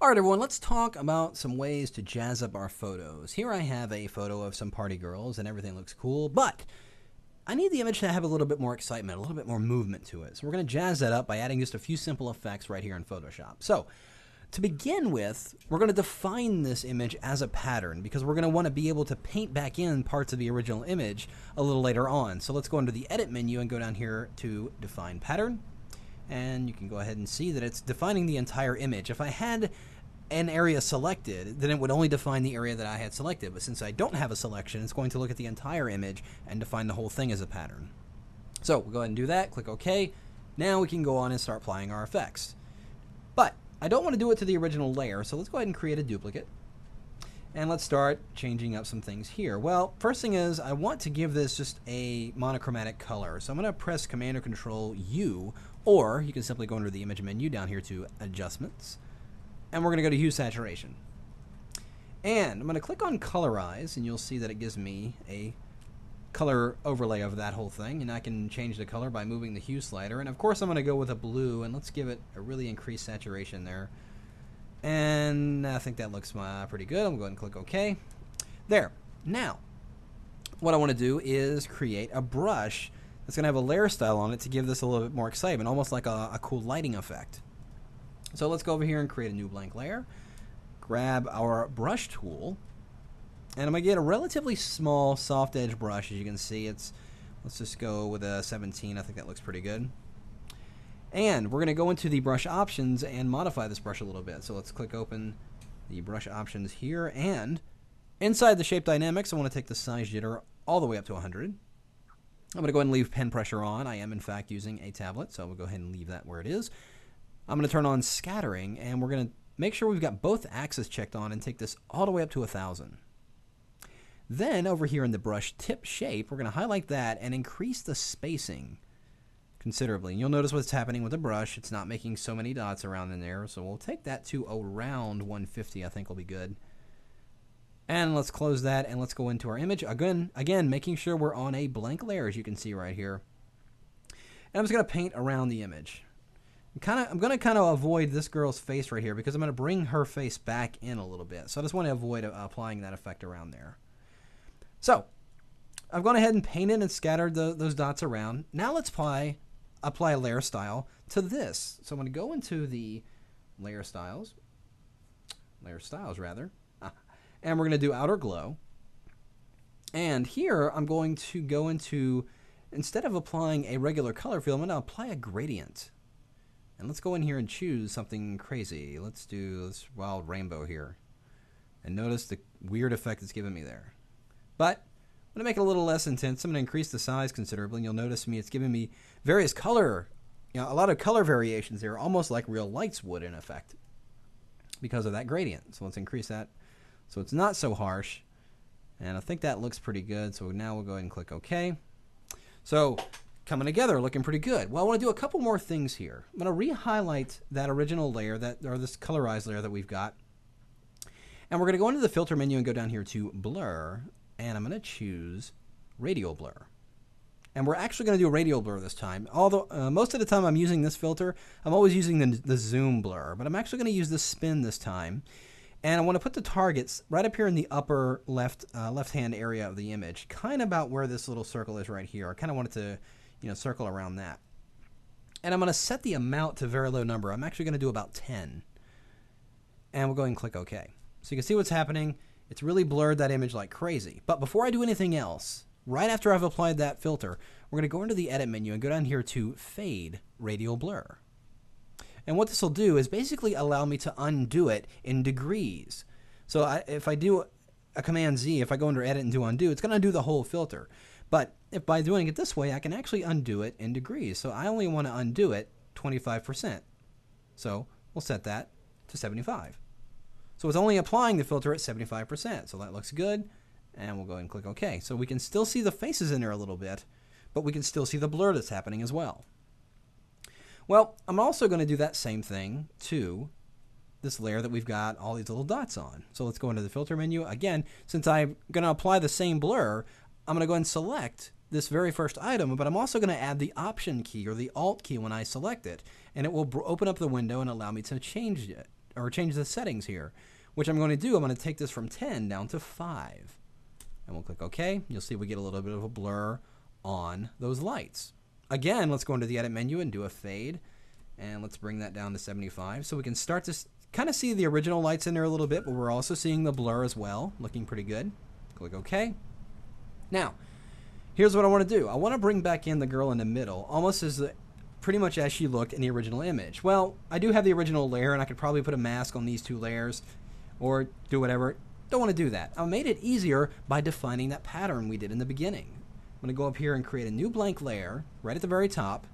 All right, everyone, let's talk about some ways to jazz up our photos. Here I have a photo of some party girls and everything looks cool, but I need the image to have a little bit more excitement, a little bit more movement to it. So we're going to jazz that up by adding just a few simple effects right here in Photoshop. So to begin with, we're going to define this image as a pattern because we're going to want to be able to paint back in parts of the original image a little later on. So let's go into the Edit menu and go down here to Define Pattern. And you can go ahead and see that it's defining the entire image. If I had an area selected, then it would only define the area that I had selected. But since I don't have a selection, it's going to look at the entire image and define the whole thing as a pattern. So we'll go ahead and do that. Click OK. Now we can go on and start applying our effects. But I don't want to do it to the original layer, so let's go ahead and create a duplicate. And let's start changing up some things here. Well, first thing is I want to give this just a monochromatic color. So I'm going to press Command or Control U, or you can simply go under the image menu down here to Adjustments. And we're going to go to Hue Saturation. And I'm going to click on Colorize, and you'll see that it gives me a color overlay of that whole thing. And I can change the color by moving the hue slider. And of course I'm going to go with a blue, and let's give it a really increased saturation there. And I think that looks pretty good. I'm going to go ahead and click OK. There. Now, what I want to do is create a brush that's going to have a layer style on it to give this a little bit more excitement, almost like a cool lighting effect. So let's go over here and create a new blank layer. Grab our brush tool. And I'm going to get a relatively small soft edge brush. As you can see, let's just go with a 17. I think that looks pretty good. And we're going to go into the brush options and modify this brush a little bit. So let's click open the brush options here. And inside the shape dynamics, I want to take the size jitter all the way up to 100. I'm going to go ahead and leave pen pressure on. I am, in fact, using a tablet, so we'll go ahead and leave that where it is. I'm going to turn on scattering, and we're going to make sure we've got both axes checked on and take this all the way up to 1000. Then over here in the brush tip shape, we're going to highlight that and increase the spacing considerably. And you'll notice what's happening with the brush. It's not making so many dots around in there, so we'll take that to around 150. I think will be good. And let's close that, and let's go into our image. Again, making sure we're on a blank layer, as you can see right here. And I'm just going to paint around the image. I'm going to kind of avoid this girl's face right here because I'm going to bring her face back in a little bit. So I just want to avoid applying that effect around there. So I've gone ahead and painted and scattered those dots around. Now let's apply a layer style to this. So I'm going to go into the layer styles rather, and we're going to do outer glow. And here I'm going to go into, instead of applying a regular color fill, I'm going to apply a gradient. And let's go in here and choose something crazy. Let's do this wild rainbow here. And notice the weird effect it's giving me there. But I'm going to make it a little less intense. I'm going to increase the size considerably. And you'll notice it's giving me various color, a lot of color variations there, almost like real lights would in effect because of that gradient. So let's increase that so it's not so harsh. And I think that looks pretty good. So now we'll go ahead and click OK. So coming together, looking pretty good. Well, I want to do a couple more things here. I'm going to re-highlight that original layer, or this colorized layer that we've got. And we're going to go into the filter menu and go down here to blur. And I'm going to choose radial blur. And we're actually going to do a radial blur this time. Although most of the time I'm using this filter, I'm always using the zoom blur. But I'm actually going to use the spin this time. And I want to put the targets right up here in the upper left-hand area of the image, kind of about where this little circle is right here. I kind of want it to circle around that. And I'm going to set the amount to a very low number. I'm actually going to do about 10. And we'll go ahead and click OK. So you can see what's happening. It's really blurred that image like crazy. But before I do anything else, right after I've applied that filter, we're going to go into the Edit menu and go down here to Fade Radial Blur. And what this will do is basically allow me to undo it in degrees. So if I do a Command Z, if I go under Edit and do Undo, it's going to undo the whole filter. But if by doing it this way, I can actually undo it in degrees. So I only want to undo it 25%. So we'll set that to 75. So it's only applying the filter at 75%. So that looks good. And we'll go ahead and click OK. So we can still see the faces in there a little bit, but we can still see the blur that's happening as well. Well, I'm also going to do that same thing to this layer that we've got all these little dots on. So let's go into the filter menu. Again, since I'm going to apply the same blur, I'm going to go ahead and select this very first item, but I'm also going to add the Option key or the Alt key when I select it. And it will open up the window and allow me to change it. or change the settings here, which I'm going to do. I'm going to take this from 10 down to 5. And we'll click OK. You'll see we get a little bit of a blur on those lights. Again, let's go into the edit menu and do a fade. And let's bring that down to 75. So we can start to kind of see the original lights in there a little bit, but we're also seeing the blur as well. Looking pretty good. Click OK. Now, here's what I want to do. I want to bring back in the girl in the middle, almost as pretty much as she looked in the original image. Well, I do have the original layer, and I could probably put a mask on these 2 layers or do whatever. Don't want to do that. I made it easier by defining that pattern we did in the beginning. I'm going to go up here and create a new blank layer right at the very top,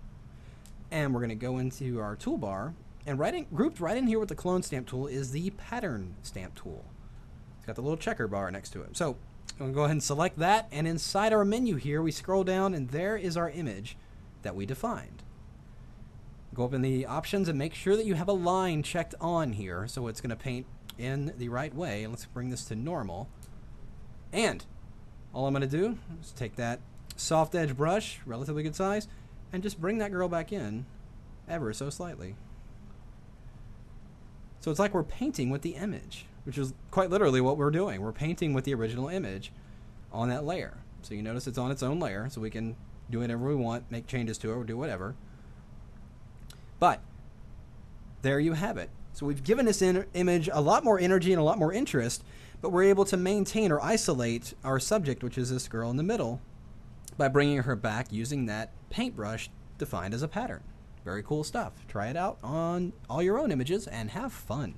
and we're going to go into our toolbar, and grouped right in here with the clone stamp tool is the pattern stamp tool. It's got the little checker bar next to it. So I'm going to go ahead and select that, and inside our menu here we scroll down, and there is our image that we defined. Go up in the options and make sure that you have a line checked on here so it's going to paint in the right way. And let's bring this to normal. And all I'm going to do is take that soft edge brush, relatively good size, and just bring that girl back in ever so slightly. So it's like we're painting with the image, which is quite literally what we're doing. We're painting with the original image on that layer. So you notice it's on its own layer, so we can do whatever we want, make changes to it, or do whatever. But there you have it. So we've given this image a lot more energy and a lot more interest, but we're able to maintain or isolate our subject, which is this girl in the middle, by bringing her back using that paintbrush defined as a pattern. Very cool stuff. Try it out on all your own images and have fun.